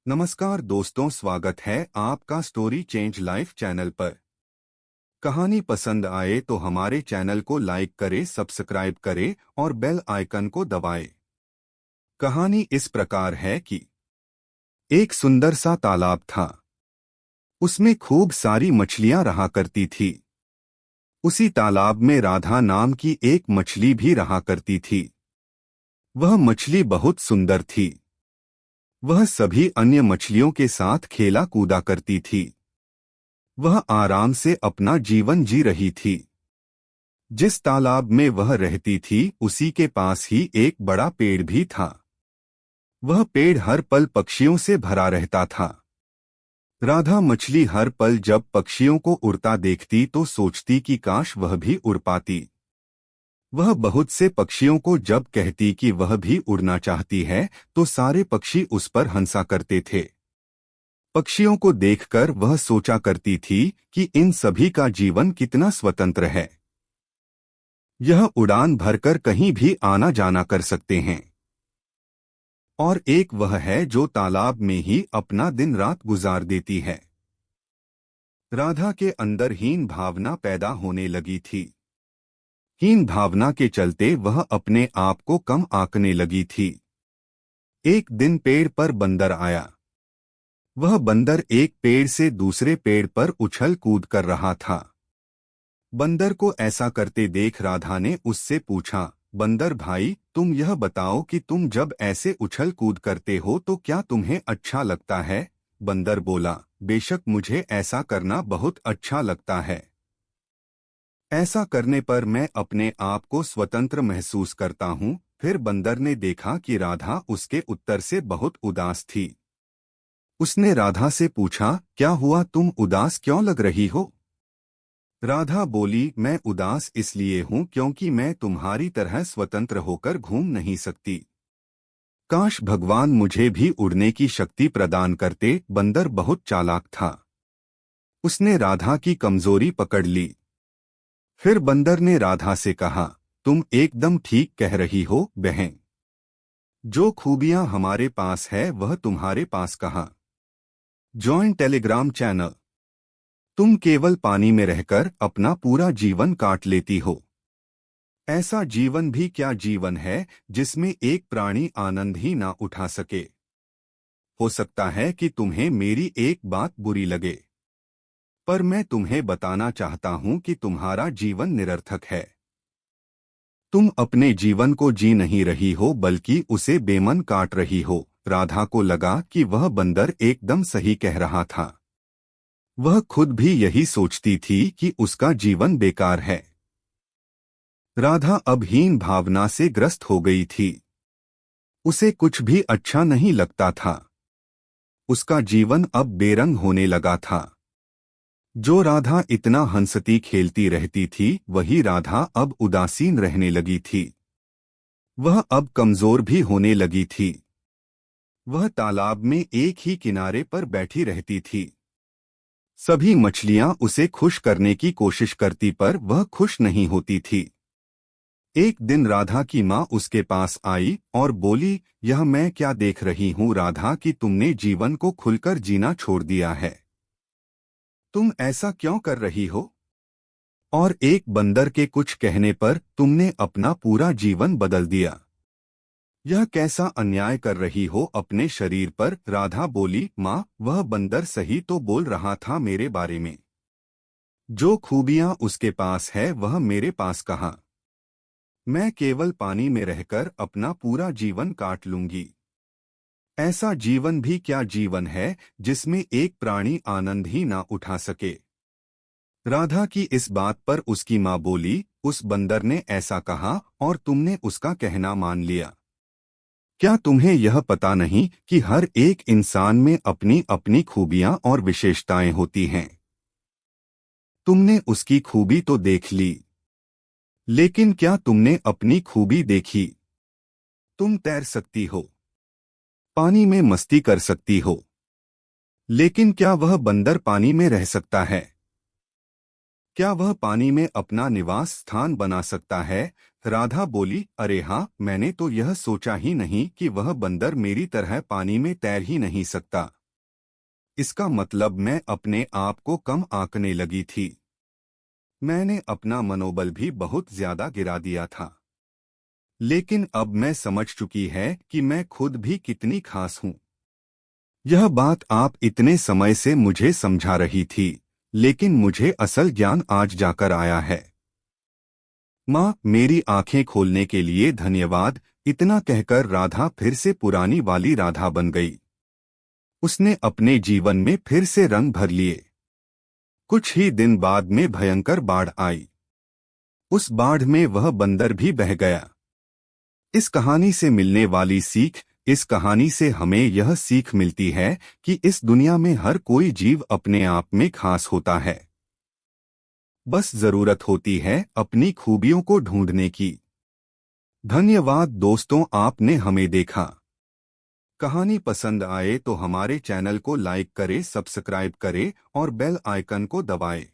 नमस्कार दोस्तों, स्वागत है आपका स्टोरी चेंज लाइफ चैनल पर। कहानी पसंद आए तो हमारे चैनल को लाइक करें, सब्सक्राइब करें और बेल आइकन को दबाएं। कहानी इस प्रकार है कि एक सुंदर सा तालाब था। उसमें खूब सारी मछलियां रहा करती थी। उसी तालाब में राधा नाम की एक मछली भी रहा करती थी। वह मछली बहुत सुंदर थी। वह सभी अन्य मछलियों के साथ खेला कूदा करती थी। वह आराम से अपना जीवन जी रही थी। जिस तालाब में वह रहती थी उसी के पास ही एक बड़ा पेड़ भी था। वह पेड़ हर पल पक्षियों से भरा रहता था। राधा मछली हर पल जब पक्षियों को उड़ता देखती तो सोचती कि काश वह भी उड़ पाती। वह बहुत से पक्षियों को जब कहती कि वह भी उड़ना चाहती है तो सारे पक्षी उस पर हंसा करते थे। पक्षियों को देखकर वह सोचा करती थी कि इन सभी का जीवन कितना स्वतंत्र है। यह उड़ान भरकर कहीं भी आना जाना कर सकते हैं। और एक वह है जो तालाब में ही अपना दिन रात गुजार देती है। राधा के अंदर हीन भावना पैदा होने लगी थी। हीन भावना के चलते वह अपने आप को कम आंकने लगी थी। एक दिन पेड़ पर बंदर आया। वह बंदर एक पेड़ से दूसरे पेड़ पर उछल कूद कर रहा था। बंदर को ऐसा करते देख राधा ने उससे पूछा, बंदर भाई, तुम यह बताओ कि तुम जब ऐसे उछल कूद करते हो तो क्या तुम्हें अच्छा लगता है? बंदर बोला, बेशक मुझे ऐसा करना बहुत अच्छा लगता है। ऐसा करने पर मैं अपने आप को स्वतंत्र महसूस करता हूँ। फिर बंदर ने देखा कि राधा उसके उत्तर से बहुत उदास थी। उसने राधा से पूछा, क्या हुआ, तुम उदास क्यों लग रही हो? राधा बोली, मैं उदास इसलिए हूँ क्योंकि मैं तुम्हारी तरह स्वतंत्र होकर घूम नहीं सकती। काश भगवान मुझे भी उड़ने की शक्ति प्रदान करते। बंदर बहुत चालाक था। उसने राधा की कमजोरी पकड़ ली। फिर बंदर ने राधा से कहा, तुम एकदम ठीक कह रही हो बहन। जो खूबियां हमारे पास है वह तुम्हारे पास कहाँ? Join Telegram channel. तुम केवल पानी में रहकर अपना पूरा जीवन काट लेती हो। ऐसा जीवन भी क्या जीवन है जिसमें एक प्राणी आनंद ही ना उठा सके। हो सकता है कि तुम्हें मेरी एक बात बुरी लगे, पर मैं तुम्हें बताना चाहता हूं कि तुम्हारा जीवन निरर्थक है। तुम अपने जीवन को जी नहीं रही हो बल्कि उसे बेमन काट रही हो। राधा को लगा कि वह बंदर एकदम सही कह रहा था। वह खुद भी यही सोचती थी कि उसका जीवन बेकार है। राधा अब हीन भावना से ग्रस्त हो गई थी। उसे कुछ भी अच्छा नहीं लगता था। उसका जीवन अब बेरंग होने लगा था। जो राधा इतना हंसती खेलती रहती थी वही राधा अब उदासीन रहने लगी थी। वह अब कमजोर भी होने लगी थी। वह तालाब में एक ही किनारे पर बैठी रहती थी। सभी मछलियां उसे खुश करने की कोशिश करती पर वह खुश नहीं होती थी। एक दिन राधा की माँ उसके पास आई और बोली, यह मैं क्या देख रही हूँ राधा कि तुमने जीवन को खुलकर जीना छोड़ दिया है। तुम ऐसा क्यों कर रही हो? और एक बंदर के कुछ कहने पर तुमने अपना पूरा जीवन बदल दिया। यह कैसा अन्याय कर रही हो अपने शरीर पर? राधा बोली, माँ, वह बंदर सही तो बोल रहा था मेरे बारे में। जो खूबियाँ उसके पास है वह मेरे पास कहाँ? मैं केवल पानी में रहकर अपना पूरा जीवन काट लूंगी। ऐसा जीवन भी क्या जीवन है जिसमें एक प्राणी आनंद ही ना उठा सके। राधा की इस बात पर उसकी माँ बोली, उस बंदर ने ऐसा कहा और तुमने उसका कहना मान लिया। क्या तुम्हें यह पता नहीं कि हर एक इंसान में अपनी अपनी खूबियां और विशेषताएं होती हैं? तुमने उसकी खूबी तो देख ली, लेकिन क्या तुमने अपनी खूबी देखी? तुम तैर सकती हो, पानी में मस्ती कर सकती हो, लेकिन क्या वह बंदर पानी में रह सकता है? क्या वह पानी में अपना निवास स्थान बना सकता है? राधा बोली, अरे हाँ, मैंने तो यह सोचा ही नहीं कि वह बंदर मेरी तरह पानी में तैर ही नहीं सकता। इसका मतलब मैं अपने आप को कम आंकने लगी थी। मैंने अपना मनोबल भी बहुत ज्यादा गिरा दिया था। लेकिन अब मैं समझ चुकी है कि मैं खुद भी कितनी खास हूँ। यह बात आप इतने समय से मुझे समझा रही थी, लेकिन मुझे असल ज्ञान आज जाकर आया है। माँ, मेरी आंखें खोलने के लिए धन्यवाद। इतना कहकर राधा फिर से पुरानी वाली राधा बन गई। उसने अपने जीवन में फिर से रंग भर लिए। कुछ ही दिन बाद में भयंकर बाढ़ आई। उस बाढ़ में वह बंदर भी बह गया। इस कहानी से मिलने वाली सीख, इस कहानी से हमें यह सीख मिलती है कि इस दुनिया में हर कोई जीव अपने आप में खास होता है। बस जरूरत होती है अपनी खूबियों को ढूंढने की। धन्यवाद दोस्तों, आपने हमें देखा। कहानी पसंद आए तो हमारे चैनल को लाइक करें, सब्सक्राइब करें और बेल आइकन को दबाएं।